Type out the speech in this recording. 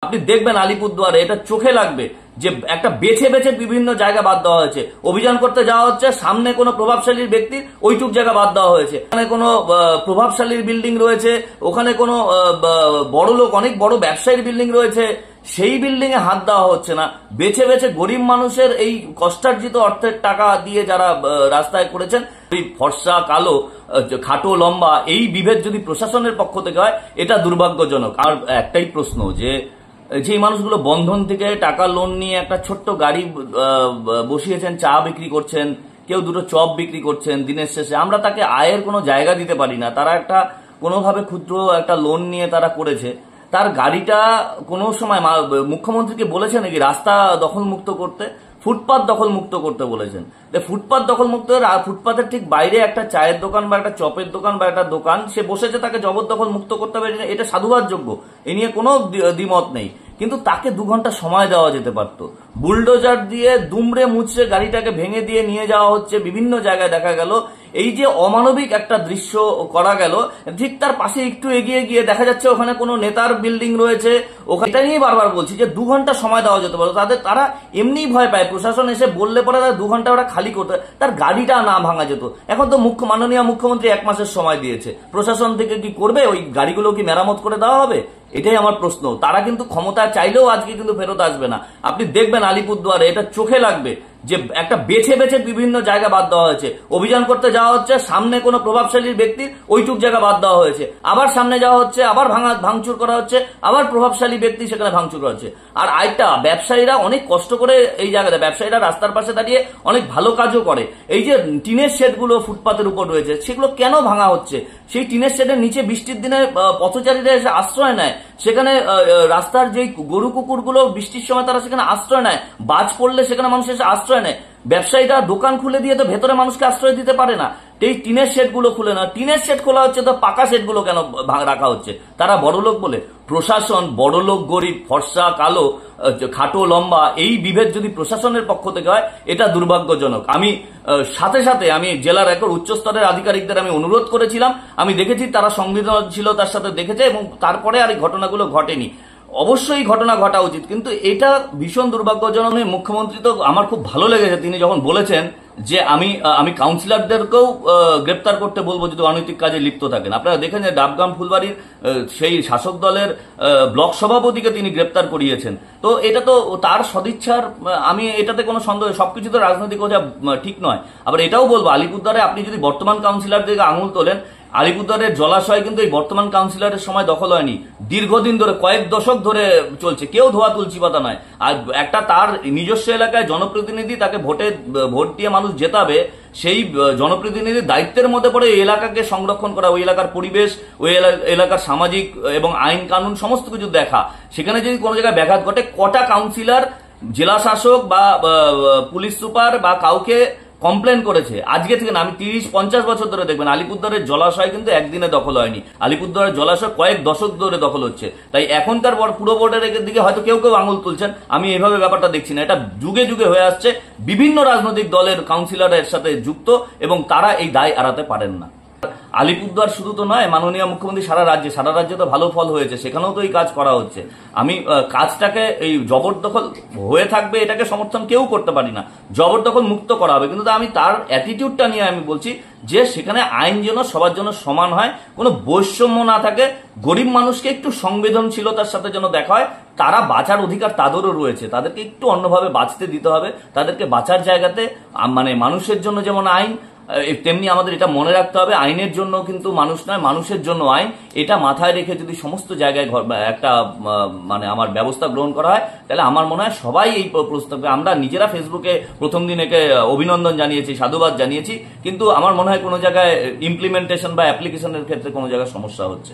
আপনি দেখবেন আলিপুরদুয়ারে এটা চোখে লাগবে যে একটা বেছে বেছে বিভিন্ন জায়গা বাদ দেওয়া হয়েছে। অভিযান করতে যাওয়া হচ্ছে, সামনে কোনো প্রভাবশালী ব্যক্তির ওইটুক জায়গা বাদ দেওয়া হয়েছে। ওখানে কোনো প্রভাবশালীর বিল্ডিং রয়েছে, ওখানে কোনো বড় লোক অনেক বড় ব্যবসায়ীর বিল্ডিং রয়েছে, সেই বিল্ডিং এ হাত দেওয়া হচ্ছে না। বেছে বেছে গরিব মানুষের এই কষ্টার্জিত অর্থের টাকা দিয়ে যারা রাস্তায় করেছেন, ওই ফর্সা কালো খাটো লম্বা এই বিভেদ যদি প্রশাসনের পক্ষ থেকে হয় এটা দুর্ভাগ্যজনক। আর একটাই প্রশ্ন, যে মানুষগুলো বন্ধন থেকে টাকা লোন নিয়ে একটা ছোট্ট গাড়ি বসিয়েছেন, চা বিক্রি করছেন, কেউ দুটো চপ বিক্রি করছেন, দিনের শেষে আমরা তাকে আয়ের কোনো জায়গা দিতে পারি না। তারা একটা কোনোভাবে ক্ষুদ্র একটা লোন নিয়ে তারা করেছে, তার গাড়িটা কোনো সময় মুখ্যমন্ত্রীকে বলেছে নাকি রাস্তা দখল মুক্ত করতে, ফুটপাত দখল মুক্ত করতে বলেছেন। ফুটপাত দখল মুক্ত, ফুটপাতের ঠিক বাইরে একটা চায়ের দোকান বা একটা চপের দোকান বা একটা দোকান সে বসেছে, তাকে জবরদখল মুক্ত করতে হবে, এটা সাধুবাদযোগ্য, এ নিয়ে কোনো দ্বিমত নেই। কিন্তু তাকে 2 ঘন্টা সময় দেওয়া যেতে পারতো। বুলডোজার দিয়ে দুমড়ে মুচড়ে গাড়িটাকে ভেঙে দিয়ে নিয়ে যাওয়া হচ্ছে বিভিন্ন জায়গায়। দেখা গেল এই যে অমানবিক একটা দৃশ্য করা গেল, ঠিক তার পাশে একটু এগিয়ে গিয়ে দেখা যাচ্ছে ওখানে কোনো নেতার বিল্ডিং রয়েছে। ওখানে এটা নিয়ে বারবার বলছি যে 2 ঘন্টা সময় দেওয়া যেতে পারতো। তারা এমনি ভয় পায়, প্রশাসন এসে বললে পরে 2 ঘন্টা ওরা খালি করতে, তার গাড়িটা না ভাঙা যেত। এখন তো মাননীয় মুখ্যমন্ত্রী 1 মাসের সময় দিয়েছে, প্রশাসন থেকে কি করবে? ওই গাড়িগুলো কি মেরামত করে দেওয়া হবে? এটাই আমার প্রশ্ন। তারা কিন্তু ক্ষমতা চাইলেও আজকে কিন্তু ফেরত আসবে না। আপনি দেখবেন আলিপুরদুয়ারে এটা চোখে লাগবে যে একটা বেছে বেছে বিভিন্ন জায়গা বাদ দেওয়া হয়েছে। অভিযান করতে যাওয়া হচ্ছে, সামনে কোনো প্রভাবশালীর ব্যক্তির ওইটুক জায়গা বাদ দেওয়া হয়েছে, আবার সামনে যাওয়া হচ্ছে, আবার ভাঙচুর করা হচ্ছে, আবার প্রভাবশালী ব্যক্তি সেখানে ভাঙচুর করা হচ্ছে। আর আরেকটা, ব্যবসায়ীরা অনেক কষ্ট করে এই জায়গাটা, ব্যবসায়ীরা রাস্তার পাশে দাঁড়িয়ে অনেক ভালো কাজও করে। এই যে টিনের শেডগুলো ফুটপাতের উপর রয়েছে, সেগুলো কেন ভাঙা হচ্ছে? সেই টিনের শেডের নিচে বৃষ্টির দিনে পথচারীরা এসে আশ্রয় নেয়, সেখানে রাস্তার যে গরু কুকুরগুলো বৃষ্টির সময় তারা সেখানে আশ্রয় নেয়, বাজ পড়লে সেখানে মানুষ এসে আশ্রয় নেয়। ব্যবসায়ীরা দোকান খুলে দিয়ে তো ভেতরে মানুষকে আশ্রয় দিতে পারে না, এই টিনের শেড গুলো খুলে না। টিনের শেড খোলা হচ্ছে তো পাকা শেড গুলো কেন রাখা হচ্ছে? তারা বড়লোক বলে? প্রশাসন বড়লোক গরিব, ফর্সা কালো খাটো লম্বা এই বিভেদ যদি প্রশাসনের পক্ষ থেকে হয় এটা দুর্ভাগ্যজনক। আমি সাথে সাথে আমি জেলার একর উচ্চ স্তরের আধিকারিকদের আমি অনুরোধ করেছিলাম, আমি দেখেছি তারা সংবেদনশীলতার সাথে দেখেছে এবং তারপরে আর এই ঘটনাগুলো ঘটেনি। অবশ্যই ঘটনা ঘটা উচিত, কিন্তু এটা ভীষণ দুর্ভাগ্যজনক। মুখ্যমন্ত্রী তো আমার খুব ভালো লেগেছে তিনি যখন বলেছেন যে আমি কাউন্সিলরদেরকেও গ্রেপ্তার করতে বলবো যদি অনৈতিক কাজে লিপ্ত থাকেন। আপনারা দেখেন যে ডাবগ্রাম ফুলবাড়ির সেই শাসক দলের ব্লক সভাপতিকে তিনি গ্রেপ্তার করিয়েছেন। তো এটা তো তার সদিচ্ছার, আমি এটাতে কোনো সন্দেহ, সবকিছু তো রাজনৈতিক বোঝা ঠিক নয়। আবার এটাও বলবো, আলিপুরদুয়ারে আপনি যদি বর্তমান কাউন্সিলরদেরকে আঙুল তোলেন, আলিপুরদুয়ারের জলাশয় কিন্তু এই বর্তমান কাউন্সিলরের সময় দখল হয়নি, দীর্ঘদিন ধরে কয়েক দশক ধরে চলছে, কেউ ধোয়া তুলসী পাতা নয়। আর একটা তার নিজস্ব এলাকায় জনপ্রতিনিধি, তাকে ভোট দিয়ে মানুষ জেতাবে, সেই জনপ্রতিনিধির দায়িত্বের মধ্যে পড়ে এই এলাকাকে সংরক্ষণ করা, ওই এলাকার পরিবেশ, ওই এলাকার সামাজিক এবং আইন কানুন সমস্ত কিছু দেখা। সেখানে যদি কোনো জায়গায় ব্যাঘাত ঘটে, কটা কাউন্সিলর, জেলা শাসক বা পুলিশ সুপার বা কাউকে কমপ্লেন করেছে? আজকে থেকে না, আমি 30-50 বছর ধরে দেখবেন আলিপুরদুয়ারের জলাশয় কিন্তু একদিনে দখল হয়নি, আলিপুরদুয়ারের জলাশয় কয়েক দশক ধরে দখল হচ্ছে। তাই এখনকার পুরো বোর্ডের দিকে হয়তো কেউ কেউ আঙুল তুলছেন, আমি এভাবে ব্যাপারটা দেখছি না। এটা যুগে যুগে হয়ে আসছে, বিভিন্ন রাজনৈতিক দলের কাউন্সিলর এর সাথে যুক্ত এবং তারা এই দায় এড়াতে পারেন না। আলিপুরদুয়ার শুধু তো নয়, মাননীয় মুখ্যমন্ত্রী সারা রাজ্যে তো ভালো ফল হয়েছে, সেখানেও তো এই কাজ করা হচ্ছে। আমি কাজটাকে এই জবরদখল হয়ে থাকবে এটাকে সমর্থন কেউ করতে পারি না, জবরদখল মুক্ত করা হবে। কিন্তু আমি তার অ্যাটিটিউডটা নিয়ে আমি বলছি যে সেখানে আইন যেন সবার জন্য সমান হয়, কোনো বৈষম্য না থাকে, গরিব মানুষকে একটু সংবেদনশীলতার সাথে যেন দেখা হয়। তারা বাঁচার অধিকার তাদেরও রয়েছে, তাদেরকে একটু অন্যভাবে বাঁচতে দিতে হবে। তাদেরকে বাঁচার জায়গাতে মানে মানুষের জন্য যেমন আইন, তেমনি আমাদের এটা মনে রাখতে হবে আইনের জন্য কিন্তু মানুষ নয়, মানুষের জন্য আইন। এটা মাথায় রেখে যদি সমস্ত জায়গায় একটা মানে আমার ব্যবস্থা গ্রহণ করা হয়, তাহলে আমার মনে হয় সবাই এই প্রস্তাবে, আমরা নিজেরা ফেসবুকে প্রথম দিন একে অভিনন্দন জানিয়েছি, সাধুবাদ জানিয়েছি, কিন্তু আমার মনে হয় কোনো জায়গায় ইমপ্লিমেন্টেশন বা অ্যাপ্লিকেশনের ক্ষেত্রে কোনো জায়গায় সমস্যা হচ্ছে।